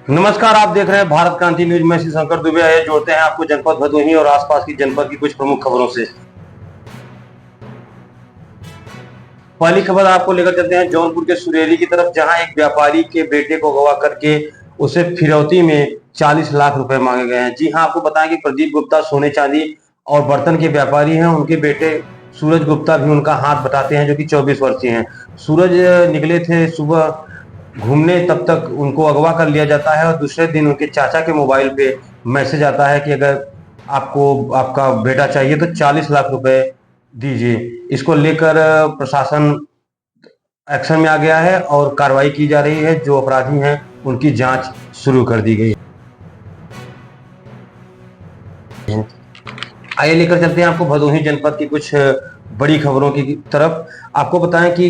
नमस्कार, आप देख रहे हैं भारत क्रांति न्यूज में। श्री शंकर दुबे आए जोड़ते हैं आपको जनपद भदोही और आसपास की जनपद की कुछ प्रमुख खबरों से। पहली खबर आपको लेकर चलते हैं जौनपुर के सुरेली की तरफ, जहां एक व्यापारी के बेटे को अगवा करके उसे फिरौती में 40 लाख रुपए मांगे गए हैं। जी हां, आपको बताएं कि प्रदीप गुप्ता सोने चांदी और बर्तन के व्यापारी हैं। उनके बेटे सूरज गुप्ता भी उनका हाथ बटाते हैं, जो कि 24 वर्षीय हैं। सूरज निकले थे सुबह घूमने, तब तक उनको अगवा कर लिया जाता है और दूसरे दिन उनके चाचा के मोबाइल पे मैसेज आता है कि अगर आपको आपका बेटा चाहिए तो 40 लाख रुपए दीजिए। इसको लेकर प्रशासन एक्शन में आ गया है और कार्रवाई की जा रही है। जो अपराधी हैं उनकी जांच शुरू कर दी गई है। आइए लेकर चलते हैं आपको भदोही जनपद की कुछ बड़ी खबरों की तरफ। आपको बताएं कि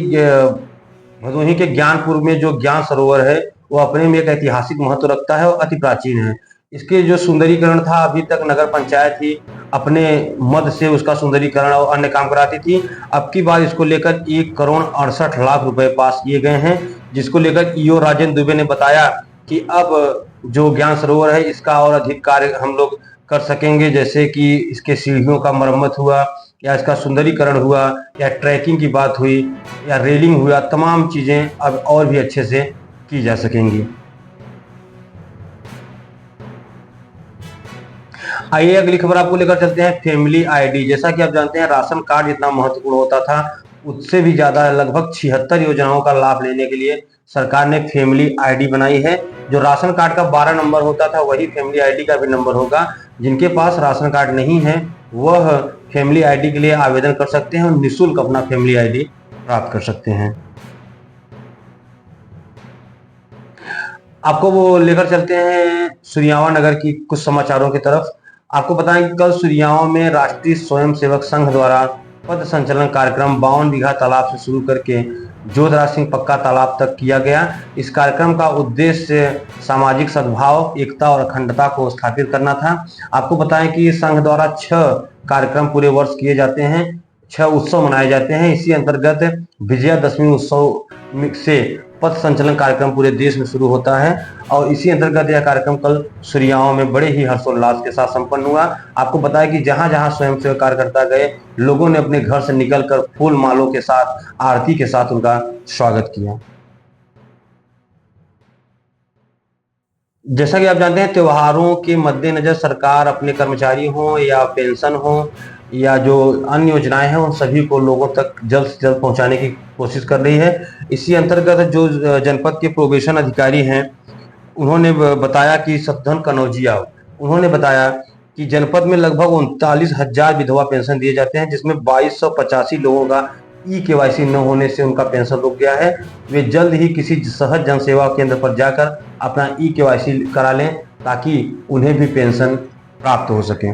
भदोही के ज्ञानपुर में जो ज्ञान सरोवर है वो अपने में एक ऐतिहासिक महत्व रखता है और अति प्राचीन है। इसके जो सुंदरीकरण था, अभी तक नगर पंचायत ही अपने मद से उसका सुंदरीकरण और अन्य काम कराती थी। अब की बार इसको लेकर 1,68,00,000 रुपए पास किए गए हैं, जिसको लेकर ईओ राजेंद्र दुबे ने बताया कि अब जो ज्ञान सरोवर है इसका और अधिक कार्य हम लोग कर सकेंगे, जैसे कि इसके सीढ़ियों का मरम्मत हुआ या इसका सुंदरीकरण हुआ या ट्रैकिंग की बात हुई या रेलिंग हुआ, तमाम चीजें अब और भी अच्छे से की जा सकेंगी। आइए अगली खबर आपको लेकर चलते हैं फैमिली आईडी। जैसा कि आप जानते हैं राशन कार्ड जितना महत्वपूर्ण होता था, उससे भी ज्यादा लगभग 76 योजनाओं का लाभ लेने के लिए सरकार ने फैमिली आईडी बनाई है। जो राशन कार्ड का 12 नंबर होता था वही फैमिली आईडी का भी नंबर होगा। जिनके पास राशन कार्ड नहीं है वह फैमिली आईडी के लिए आवेदन कर सकते हैं और निःशुल्क अपना फैमिली आईडी प्राप्त कर सकते हैं। आपको वो लेकर चलते हैं सुरियावा नगर की कुछ समाचारों की तरफ। आपको बताएं कि कल सुरियावा में राष्ट्रीय स्वयंसेवक संघ द्वारा पथ संचलन कार्यक्रम 52 बीघा तालाब से शुरू करके जोधराज सिंह पक्का तालाब तक किया गया। इस कार्यक्रम का उद्देश्य सामाजिक सद्भाव, एकता और अखंडता को स्थापित करना था। आपको बताएं कि संघ द्वारा 6 कार्यक्रम पूरे वर्ष किए जाते हैं, 6 उत्सव मनाए जाते हैं। इसी अंतर्गत विजयादशमी उत्सव से पथ संचलन कार्यक्रम पूरे देश में शुरू होता है और इसी अंतर्गत यह कार्यक्रम कल सुरियाओं में बड़े ही हर्षोल्लास के साथ संपन्न हुआ। आपको बताया कि जहां जहां स्वयंसेवक कार्यकर्ता गए, लोगों ने अपने घर से निकलकर फूल मालों के साथ, आरती के साथ उनका स्वागत किया। जैसा कि आप जानते हैं, त्योहारों के मद्देनजर सरकार अपने कर्मचारी हों या पेंशन हो या जो अन्य योजनाएं हैं उन सभी को लोगों तक जल्द से जल्द पहुंचाने की कोशिश कर रही है। इसी अंतर्गत जो जनपद के प्रोबेशन अधिकारी हैं उन्होंने बताया कि सतधन कनौजिया, उन्होंने बताया कि जनपद में लगभग 39,000 विधवा पेंशन दिए जाते हैं, जिसमें 2285 लोगों का ई-केवाईसी न होने से उनका पेंशन रुक गया है। वे जल्द ही किसी सहज जन सेवा केंद्र पर जाकर अपना ई-केवाईसी करा लें ताकि उन्हें भी पेंशन प्राप्त हो सके।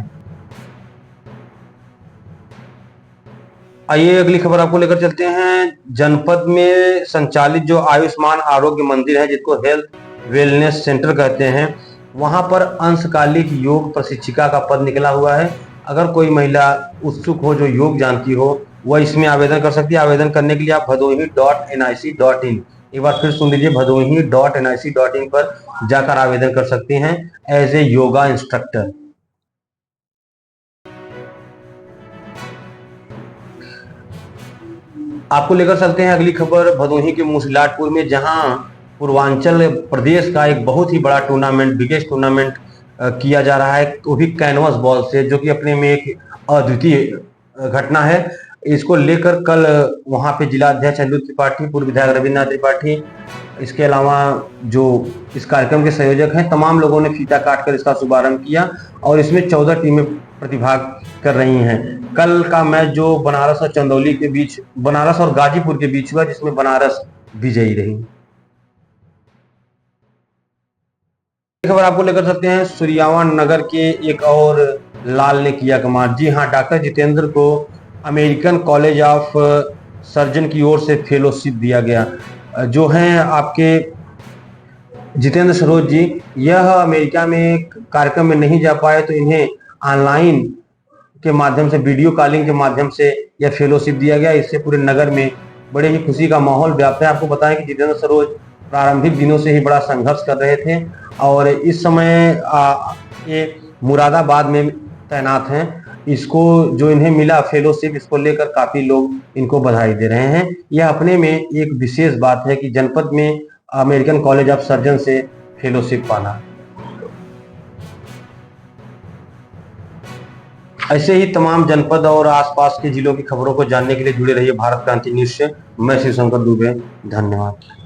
आइए अगली खबर आपको लेकर चलते हैं। जनपद में संचालित जो आयुष्मान आरोग्य मंदिर है, जिसको हेल्थ वेलनेस सेंटर कहते हैं, वहां पर अंशकालिक योग प्रशिक्षिका का पद निकला हुआ है। अगर कोई महिला उत्सुक हो जो योग जानती हो वह इसमें आवेदन कर सकती है। आवेदन करने के लिए आप भदोही.nic.in, एक बार फिर सुन लीजिए, भदोही.nic.in पर जाकर आवेदन कर सकते हैं एज ए योगा इंस्ट्रक्टर। आपको लेकर चलते हैं अगली खबर भदोही के मुसलाटपुर में, जहां पूर्वांचल प्रदेश का एक बहुत ही बड़ा टूर्नामेंट, बिगेस्ट टूर्नामेंट किया जा रहा है, वो भी कैनवस बॉल से, जो कि अपने में एक अद्वितीय घटना है। इसको लेकर कल वहां पे जिला अध्यक्ष अनिरुद्ध त्रिपाठी, पूर्व विधायक रविन्द्रनाथ त्रिपाठी, इसके अलावा जो इस कार्यक्रम के संयोजक हैं, तमाम लोगों ने फीता काटकर इसका शुभारंभ किया और इसमें 14 टीमें प्रतिभाग कर रही हैं। कल का मैच जो बनारस और चंदौली के बीच, बनारस और गाजीपुर के बीच हुआ, जिसमें बनारस विजयी रही। खबर आपको लेकर चलते हैं सुरियावा नगर के एक और लाल ने किया कमाल। जी हां, डॉक्टर जितेंद्र को अमेरिकन कॉलेज ऑफ सर्जन की ओर से फेलोशिप दिया गया। जो हैं आपके जितेंद्र सरोज जी, यह अमेरिका में कार्यक्रम में नहीं जा पाए तो इन्हें ऑनलाइन के माध्यम से, वीडियो कॉलिंग के माध्यम से यह फेलोशिप दिया गया। इससे पूरे नगर में बड़े ही खुशी का माहौल व्याप्त है। आपको बताएं कि जितेंद्र सरोज प्रारंभिक दिनों से ही बड़ा संघर्ष कर रहे थे और इस समय ये मुरादाबाद में तैनात हैं। इसको जो इन्हें मिला फेलोशिप, इसको लेकर काफी लोग इनको बधाई दे रहे हैं। यह अपने में एक विशेष बात है कि जनपद में अमेरिकन कॉलेज ऑफ सर्जन से फेलोशिप पाना। ऐसे ही तमाम जनपद और आसपास के जिलों की खबरों को जानने के लिए जुड़े रहिए भारत क्रांति न्यूज से। मैं शिव शंकर दुबे, धन्यवाद।